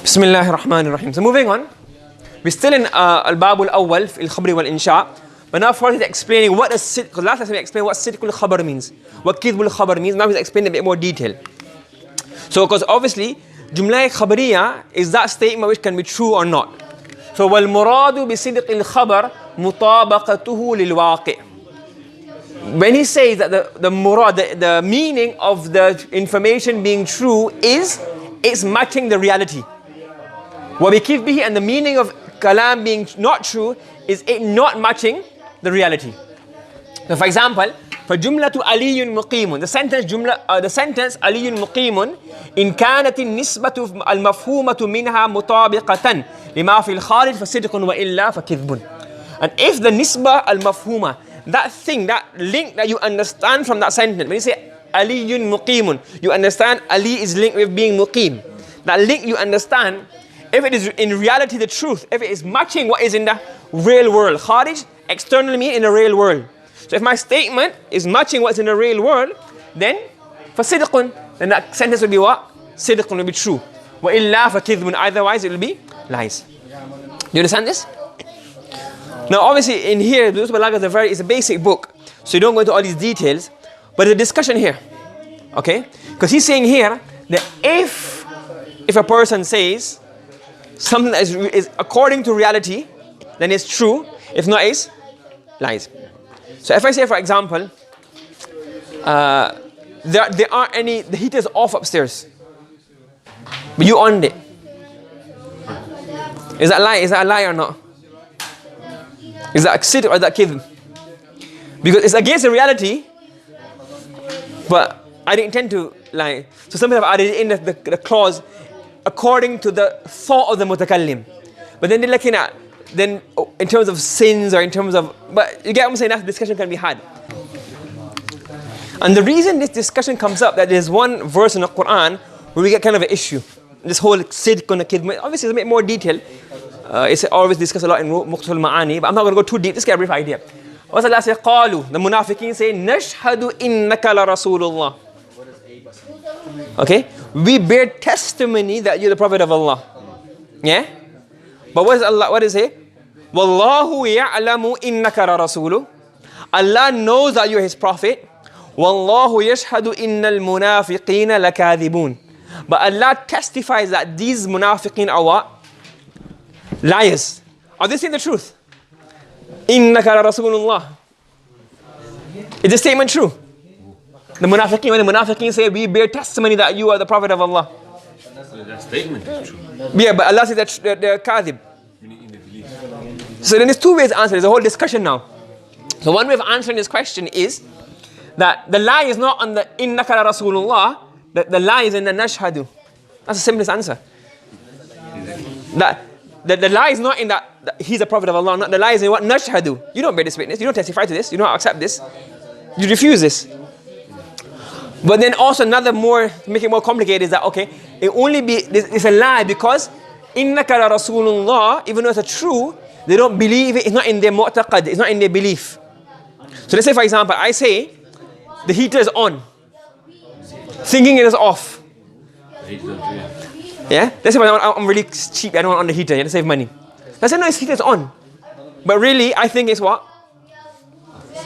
بسم الله الرحمن الرحيم. So moving on, we're still in الباب الأول في الخبر والإنشاء. But now further explaining what is sidq. Because last time we explained what sidq al-khabar means, what kidb al-khabar means. Now we're explaining a bit more detail. So because obviously jumla khabariya is that statement which can be true or not. So والمراد بصدق الخبر مطابقته للواقع. When he says that the murad, the meaning of the information being true is it's matching the reality. وبكذبه, and the meaning of kalam being not true is it not matching the reality. So for example, فجملة علي مقيم, the sentence علي مقيم إن كانت النسبة المفهومة منها مطابقة لما في الخارج فصدق وإلا فكذب. And if the nisbah al-mafhuma, that thing, that link that you understand from that sentence, when you say Aliyun muqimun, you understand Ali is linked with being muqim. That link you understand, if it is in reality the truth, if it is matching what is in the real world, kharij, externally me in the real world. So if my statement is matching what's in the real world, then fasidqun, then that sentence will be what? Sidqun will be true. وإلا فكذب, otherwise it will be lies. Do you understand this? Now obviously in here, Duroosul Balagah is a basic book, so you don't go into all these details, but there's a discussion here, okay? Because he's saying here that if a person says something that is according to reality, then it's true, if not it's lies. So if I say, for example, there aren't any, the heater is off upstairs, but you on it, is that a lie or not? Is that sidq or that kidb? Because it's against the reality, but I didn't intend to lie. So some people have added in the clause according to the thought of the mutakallim. But then they're looking at, then in terms of sins or in terms of, but you get what I'm saying, that discussion can be had. And the reason this discussion comes up, that there's one verse in the Quran where we get kind of an issue. This whole sidq and kidb, obviously there's a bit more detail. It's always discussed a lot in Muqtul Ma'ani, but I'm not going to go too deep. Just get a brief idea. What's Allah say? قالوا, the munafiqeen say, نشهد إنك لرسول الله. Okay? We bear testimony that you're the Prophet of Allah. Yeah? But what does it say? وَاللَّهُ يَعْلَمُ إِنَّكَ لَرَسُولُ. Allah knows that you're His Prophet. وَاللَّهُ يَشْهَدُ إِنَّ الْمُنَافِقِينَ لَكَاذِبُونَ. But Allah testifies that these munafiqeen are what? Liars. Are they saying the truth? إِنَّكَ لَرَسُولُ. Is the statement true? The munafiqeen, when the munafiqeen say, we bear testimony that you are the Prophet of Allah. That statement is true. Yeah, but Allah says that they're kadhib. So then there's two ways to answer. There's a whole discussion now. So one way of answering this question is that the lie is not on the innaka la rasulullah, the lie is in the nashhadu. That's the simplest answer. That the lie is not in that he's a Prophet of Allah, not the lie is in what nashhadu. You don't bear this witness, you don't testify to this, you don't accept this, you refuse this. But then also another more, to make it more complicated, is that okay, it's a lie because innaka la rasulullah, even though it's true, they don't believe it, it's not in their mu'taqad, it's not in their belief. So let's say for example, I say the heater is on, thinking it is off. Yeah? Let's say I'm really cheap, I don't want on the heater, to save money. Let's say no, this heater is on. But really, I think it's what?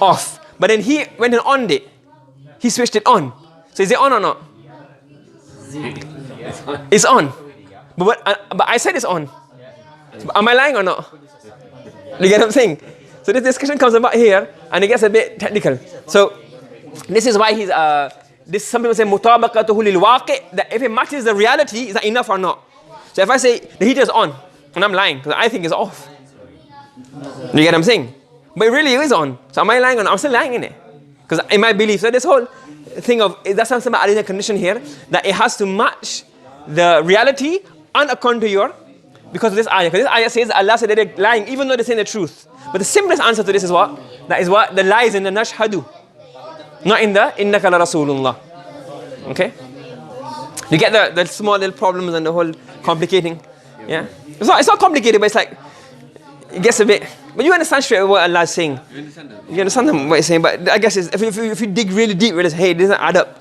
Off. But then he went and on it. He switched it on. So is it on or not? It's on. But I said it's on. Am I lying or not? You get what I'm saying? So this discussion comes about here and it gets a bit technical. So this is why some people say مطابقته للواقع, that if it matches the reality, is that enough or not? So if I say the heater is on and I'm lying because I think it's off. You get what I'm saying? But it really is on. So am I lying or not? I'm still lying in it. Because in my belief, so this whole thing of, that's something about adding a condition here, that it has to match the reality and according to your, because of this ayah. Because this ayah says Allah said that they're lying even though they're saying the truth. But the simplest answer to this is what? That is what? The lie is in the nashhadu, not in the innaka la rasulullah. Okay? You get the small little problems and the whole complicating. Yeah? It's not complicated, but it's like, it gets a bit, but you understand straight away what Allah is saying. You understand that? You understand what He's saying, but I guess if you dig really deep, realize, hey, it doesn't add up.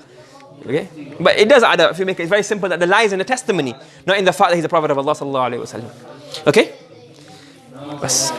Okay? But it does add up if you make it very simple that the lie is in the testimony, not in the fact that he's a prophet of Allah sallallahu alaihi wasallam. Okay? بس